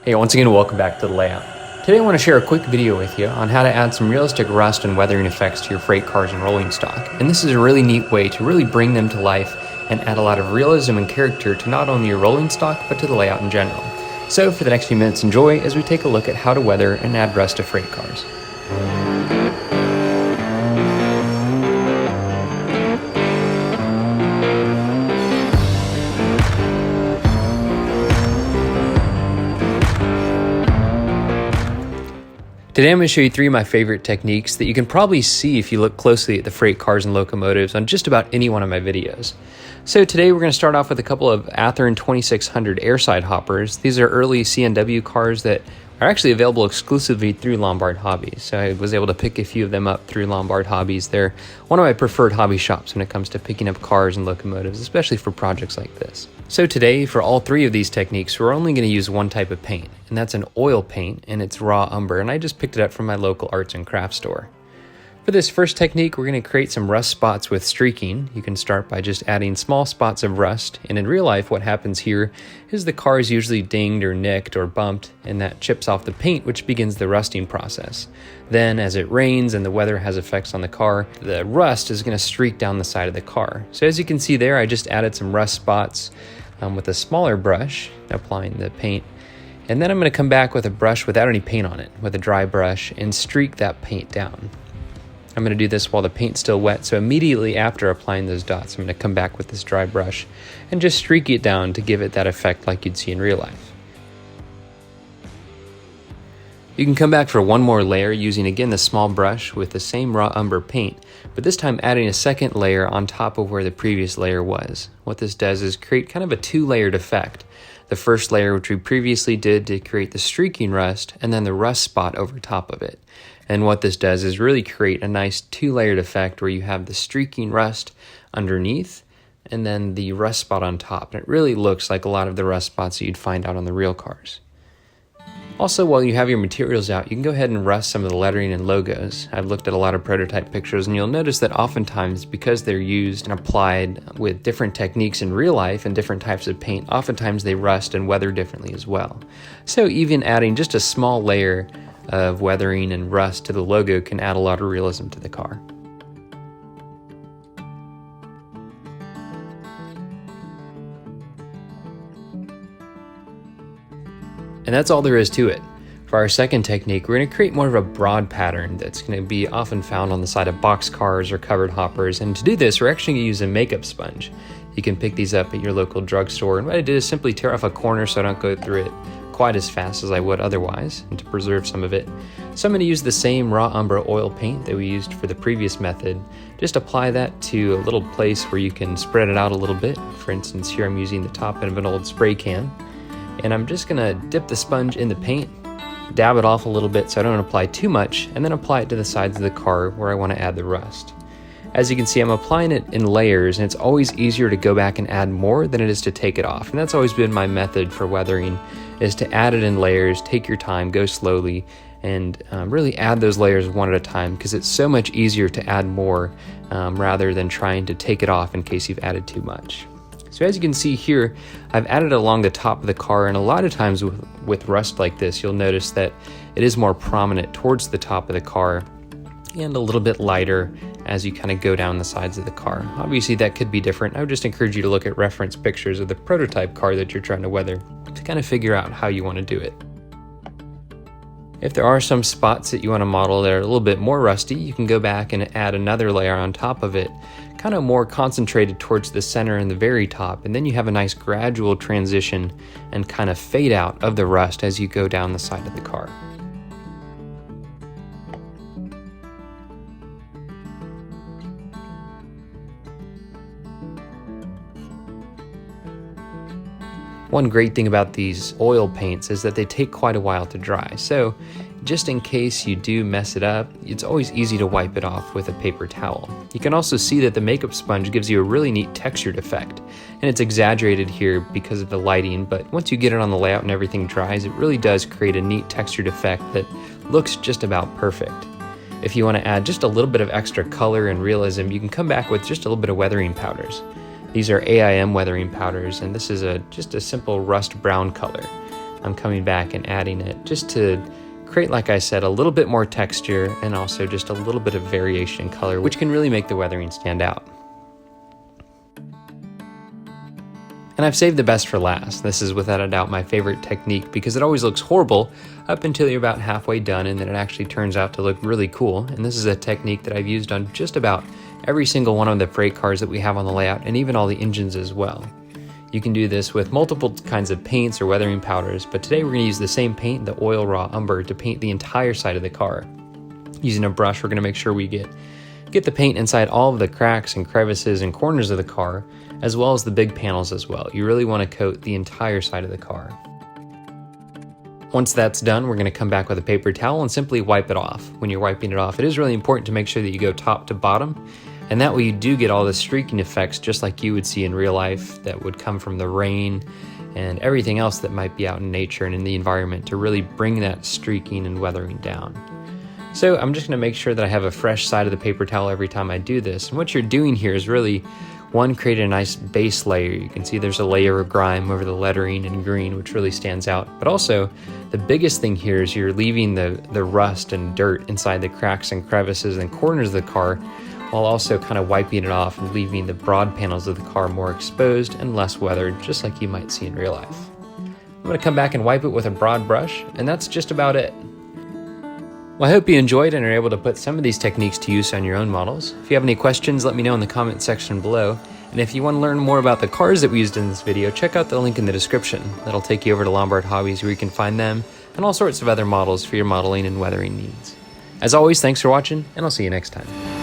Hey, once again, welcome back to the layout. Today I want to share a quick video with you on how to add some realistic rust and weathering effects to your freight cars and rolling stock. And this is a really neat way to really bring them to life and add a lot of realism and character to not only your rolling stock, but to the layout in general. So for the next few minutes, enjoy as we take a look at how to weather and add rust to freight cars. Today I'm going to show you three of my favorite techniques that you can probably see if you look closely at the freight cars and locomotives on just about any one of my videos. So today we're going to start off with a couple of Athearn 2600 airside hoppers. These are early CNW cars that are actually available exclusively through Lombard Hobbies. So I was able to pick a few of them up through Lombard Hobbies. They're one of my preferred hobby shops when it comes to picking up cars and locomotives, especially for projects like this. So today, for all three of these techniques, we're only going to use one type of paint, and that's an oil paint, and it's raw umber, and I just picked it up from my local arts and crafts store. For this first technique, we're going to create some rust spots with streaking. You can start by just adding small spots of rust, and in real life what happens here is the car is usually dinged or nicked or bumped, and that chips off the paint, which begins the rusting process. Then as it rains and the weather has effects on the car, the rust is going to streak down the side of the car. So as you can see there, I just added some rust spots with a smaller brush, applying the paint. And then I'm going to come back with a brush without any paint on it, with a dry brush, and streak that paint down. I'm going to do this while the paint's still wet, so immediately after applying those dots, I'm going to come back with this dry brush and just streak it down to give it that effect like you'd see in real life. You can come back for one more layer using again the small brush with the same raw umber paint, but this time adding a second layer on top of where the previous layer was. What this does is create kind of a two-layered effect. The first layer, which we previously did to create the streaking rust, and then the rust spot over top of it. And what this does is really create a nice two-layered effect where you have the streaking rust underneath and then the rust spot on top. And it really looks like a lot of the rust spots that you'd find out on the real cars. Also, while you have your materials out, you can go ahead and rust some of the lettering and logos. I've looked at a lot of prototype pictures, and you'll notice that oftentimes, because they're used and applied with different techniques in real life and different types of paint, oftentimes they rust and weather differently as well. So even adding just a small layer of weathering and rust to the logo can add a lot of realism to the car. And that's all there is to it. For our second technique, we're going to create more of a broad pattern that's going to be often found on the side of box cars or covered hoppers. And to do this, we're actually going to use a makeup sponge. You can pick these up at your local drugstore. And what I did is simply tear off a corner so I don't go through it quite as fast as I would otherwise, and to preserve some of it. So I'm going to use the same raw umber oil paint that we used for the previous method. Just apply that to a little place where you can spread it out a little bit. For instance, here I'm using the top end of an old spray can. And I'm just going to dip the sponge in the paint, dab it off a little bit so I don't apply too much, and then apply it to the sides of the car where I want to add the rust. As you can see, I'm applying it in layers, and it's always easier to go back and add more than it is to take it off. And that's always been my method for weathering, is to add it in layers, take your time, go slowly, and really add those layers one at a time, because it's so much easier to add more rather than trying to take it off in case you've added too much. So as you can see here, I've added along the top of the car, and a lot of times with rust like this, you'll notice that it is more prominent towards the top of the car and a little bit lighter as you kind of go down the sides of the car. Obviously that could be different. I would just encourage you to look at reference pictures of the prototype car that you're trying to weather to kind of figure out how you want to do it. If there are some spots that you want to model that are a little bit more rusty, you can go back and add another layer on top of it, kind of more concentrated towards the center and the very top, and then you have a nice gradual transition and kind of fade out of the rust as you go down the side of the car. One great thing about these oil paints is that they take quite a while to dry, so just in case you do mess it up, it's always easy to wipe it off with a paper towel. You can also see that the makeup sponge gives you a really neat textured effect, and it's exaggerated here because of the lighting, but once you get it on the layout and everything dries, it really does create a neat textured effect that looks just about perfect. If you want to add just a little bit of extra color and realism, you can come back with just a little bit of weathering powders. These are AIM weathering powders, and this is just a simple rust brown color. I'm coming back and adding it just to create, like I said, a little bit more texture and also just a little bit of variation in color, which can really make the weathering stand out. And I've saved the best for last. This is without a doubt my favorite technique because it always looks horrible up until you're about halfway done, and then it actually turns out to look really cool. And this is a technique that I've used on just about every single one of the freight cars that we have on the layout, and even all the engines as well. You can do this with multiple kinds of paints or weathering powders, but today we're going to use the same paint, the oil raw umber, to paint the entire side of the car. Using a brush, we're going to make sure we get the paint inside all of the cracks and crevices and corners of the car, as well as the big panels as well. You really want to coat the entire side of the car. Once that's done, we're going to come back with a paper towel and simply wipe it off. When you're wiping it off, it is really important to make sure that you go top to bottom, and that way you do get all the streaking effects just like you would see in real life that would come from the rain and everything else that might be out in nature and in the environment to really bring that streaking and weathering down. So I'm just going to make sure that I have a fresh side of the paper towel every time I do this. And what you're doing here is really, one, create a nice base layer. You can see there's a layer of grime over the lettering in green, which really stands out. But also, the biggest thing here is you're leaving the rust and dirt inside the cracks and crevices and corners of the car, while also kind of wiping it off and leaving the broad panels of the car more exposed and less weathered, just like you might see in real life. I'm going to come back and wipe it with a broad brush, and that's just about it. Well, I hope you enjoyed and are able to put some of these techniques to use on your own models. If you have any questions, let me know in the comment section below. And if you want to learn more about the cars that we used in this video, check out the link in the description. That'll take you over to Lombard Hobbies where you can find them and all sorts of other models for your modeling and weathering needs. As always, thanks for watching, and I'll see you next time.